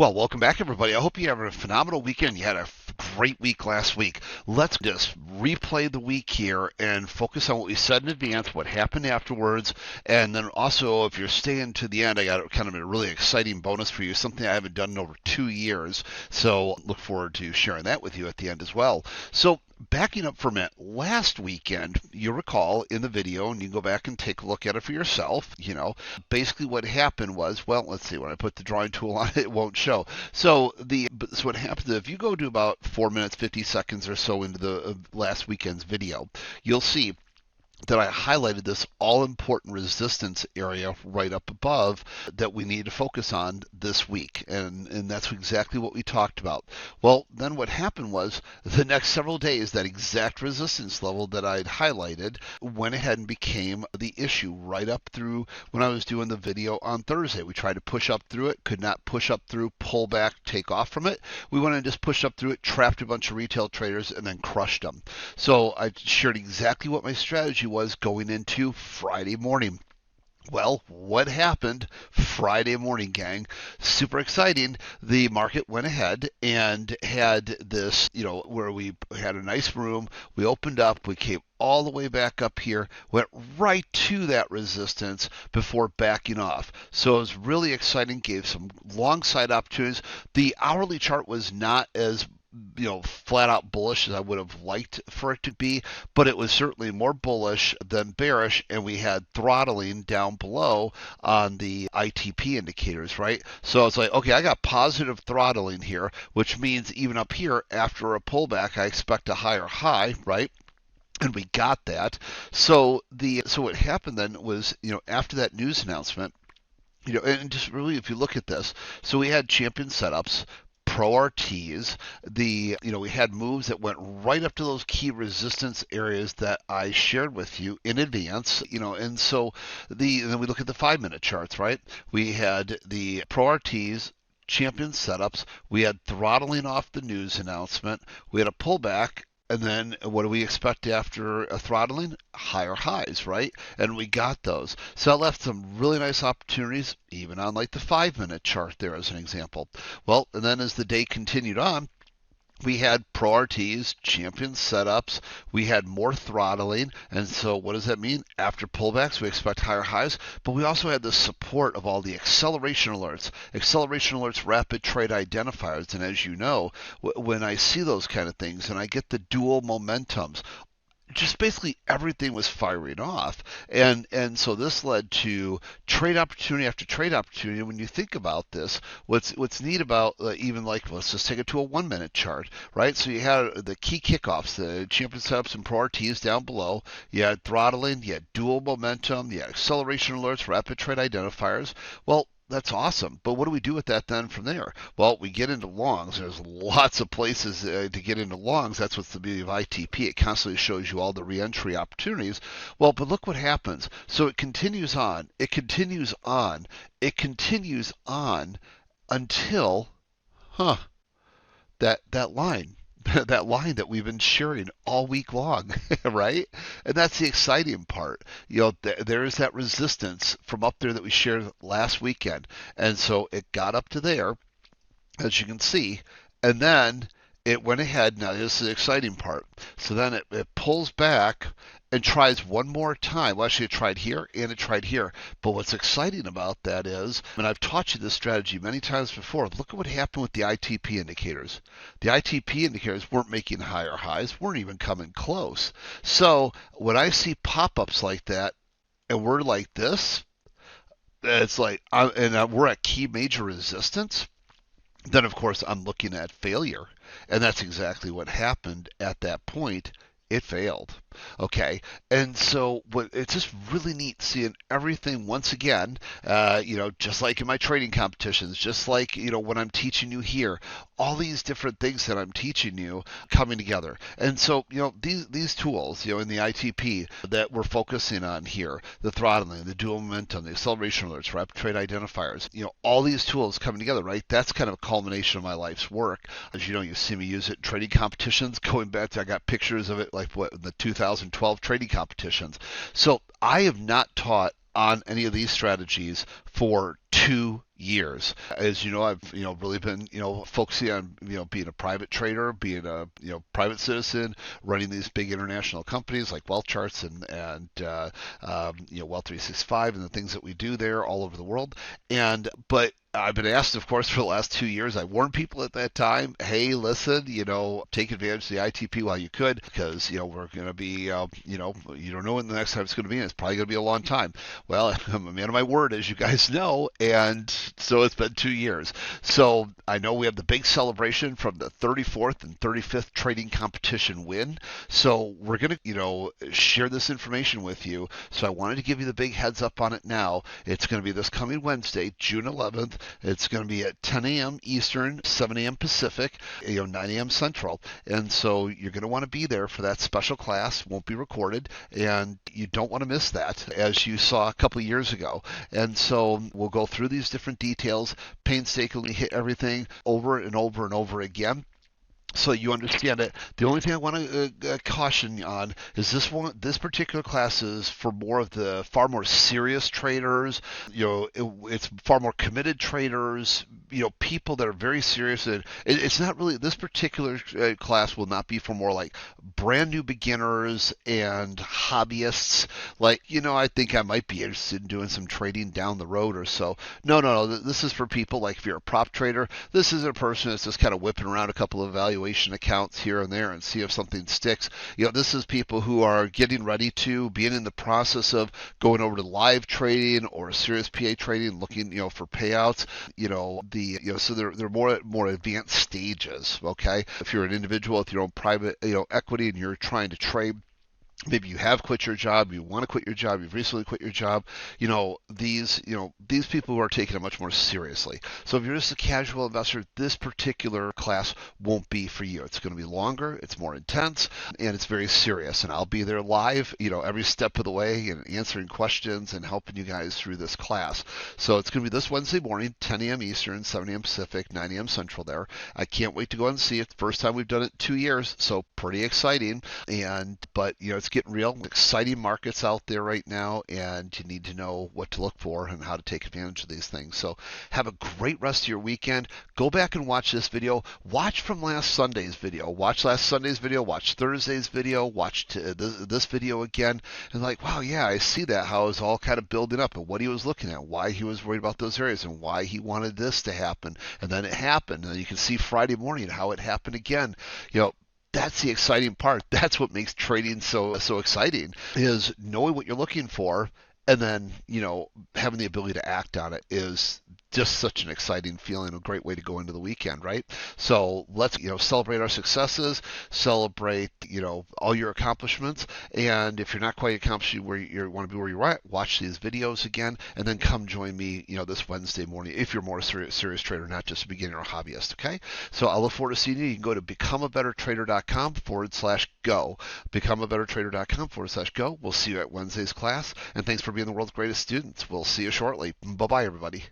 Well, welcome back, everybody. I hope you have a phenomenal weekend. You had a great week last week. Let's just replay the week here and focus on what we said in advance, what happened afterwards, and then also, if you're staying to the end, I got kind of a really exciting bonus for you, something I haven't done in over 2 years. So look forward to sharing that with you at the end as well. So backing up for a minute, last weekend, you recall in the video, and you can go back and take a look at it for yourself, basically what happened was, well, let's see, when I put the drawing tool on it won't show. So what happens is if you go to about 4 minutes, 50 seconds or so into the last weekend's video, you'll see that I highlighted this all-important resistance area right up above that we need to focus on this week. And that's exactly what we talked about. Well, then what happened was the next several days, that exact resistance level that I'd highlighted went ahead and became the issue right up through when I was doing the video on Thursday. We tried to push up through it, could not push up through, pull back, take off from it. We went and just pushed up through it, trapped a bunch of retail traders, and then crushed them. So I shared exactly what my strategy was going into Friday morning. Well, what happened Friday morning, gang? Super exciting. The market went ahead and had this, where we had a nice room. We opened up, we came all the way back up here, went right to that resistance before backing off. So it was really exciting, gave some long side opportunities. The hourly chart was not as flat out bullish as I would have liked for it to be, but it was certainly more bullish than bearish, and we had throttling down below on the ITP indicators, right? So it's like, okay, I got positive throttling here, which means even up here after a pullback, I expect a higher high, right? And we got that. So what happened then was, after that news announcement, and just really, if you look at this, so we had champion setups, pro RTs, we had moves that went right up to those key resistance areas that I shared with you in advance, and so then we look at the 5-minute charts, right? We had the pro RTs, champion setups, we had throttling off the news announcement, we had a pullback. And then what do we expect after a throttling? Higher highs, right? And we got those. So that left some really nice opportunities, even on like the 5-minute chart there as an example. Well, and then as the day continued on, we had pro RTs, champion setups, we had more throttling, and so what does that mean? After pullbacks, we expect higher highs, but we also had the support of all the acceleration alerts, rapid trade identifiers, and as you know, when I see those kind of things and I get the dual momentums, just basically everything was firing off, and so this led to trade opportunity after trade opportunity. When you think about this, what's neat about even like, let's just take it to a 1-minute chart, right? So you had the key kickoffs, the champion setups and pro RTs down below. You had throttling, you had dual momentum, you had acceleration alerts, rapid trade identifiers. Well, that's awesome. But what do we do with that then from there? Well, we get into longs. There's lots of places to get into longs. That's what's the beauty of ITP. It constantly shows you all the reentry opportunities. Well, but look what happens. So it continues on. It continues on. It continues on until, that line. That line that we've been sharing all week long, right? And that's the exciting part. There is that resistance from up there that we shared last weekend. And so it got up to there, as you can see, and then it went ahead. Now, this is the exciting part. So then it pulls back and tries one more time. Well, actually, it tried here and it tried here. But what's exciting about that is, and I've taught you this strategy many times before, look at what happened with the ITP indicators. The ITP indicators weren't making higher highs, weren't even coming close. So when I see pop-ups like that, and we're like this, it's like, we're at key major resistance, then of course I'm looking at failure. And that's exactly what happened at that point. It failed. Okay, and so it's just really neat seeing everything once again, just like in my trading competitions, just like, when I'm teaching you here, all these different things that I'm teaching you coming together. And so, these tools, in the ITP that we're focusing on here, the throttling, the dual momentum, the acceleration alerts, rapid trade identifiers, all these tools coming together, right? That's kind of a culmination of my life's work. As you know, you see me use it in trading competitions, going back to, I got pictures of it, like the 2012 trading competitions. So I have not taught on any of these strategies for 2 years. As you know, I've really been focusing on being a private trader, being a private citizen, running these big international companies like WealthCharts and Wealth 365 and the things that we do there all over the world. But I've been asked, of course, for the last 2 years. I warned people at that time, hey, listen, take advantage of the ITP while you could, because we're going to be, you don't know when the next time it's going to be, and it's probably going to be a long time. Well, I'm a man of my word, as you guys know, and so it's been 2 years. So I know we have the big celebration from the 34th and 35th trading competition win. So we're going to, share this information with you. So I wanted to give you the big heads up on it now. It's going to be this coming Wednesday, June 11th. It's going to be at 10 a.m. Eastern, 7 a.m. Pacific, 9 a.m. Central. And so you're going to want to be there for that special class. Won't be recorded, and you don't want to miss that, as you saw a couple of years ago. And so we'll go through these different details, painstakingly hit everything over and over and over again, so you understand it. The only thing I want to caution you on is this particular class is for far more serious traders. It's far more committed traders. People that are very serious. And it's not really, this particular class will not be for more like brand new beginners and hobbyists. I think I might be interested in doing some trading down the road or so. No. This is for people like, if you're a prop trader, this is a person that's just kind of whipping around a couple of evaluations accounts here and there and see if something sticks. This is people who are getting ready to being in the process of going over to live trading or serious PA trading, looking for payouts. So they're more advanced stages. Okay, if you're an individual with your own private equity and you're trying to trade. Maybe you have quit your job, you want to quit your job, you've recently quit your job. These people who are taking it much more seriously. So if you're just a casual investor, this particular class won't be for you. It's going to be longer, it's more intense, and it's very serious. And I'll be there live, every step of the way, and answering questions and helping you guys through this class. So it's going to be this Wednesday morning, 10 a.m. Eastern, 7 a.m. Pacific, 9 a.m. Central there. I can't wait to go and see it. First time we've done it in 2 years, so pretty exciting. But it's getting real. Exciting markets out there right now, and you need to know what to look for and how to take advantage of these things. So have a great rest of your weekend. Go back and watch this video. Watch from last Sunday's video. Watch last Sunday's video. Watch Thursday's video. Watch this video again. And wow, yeah, I see that, how it was all kind of building up and what he was looking at, why he was worried about those areas and why he wanted this to happen. And then it happened. And then you can see Friday morning how it happened again. That's the exciting part. That's what makes trading so exciting, is knowing what you're looking for, and then having the ability to act on it is just such an exciting feeling, a great way to go into the weekend, right? So let's celebrate our successes, celebrate all your accomplishments, and if you're not quite accomplishing where you want to be where you're at, watch these videos again, and then come join me this Wednesday morning if you're more serious trader, not just a beginner or hobbyist. Okay, so I look forward to seeing you. You can go to becomeabettertrader.com/go, becomeabettertrader.com/go. We'll see you at Wednesday's class, and thanks for being the world's greatest students. We'll see you shortly. Bye bye, everybody.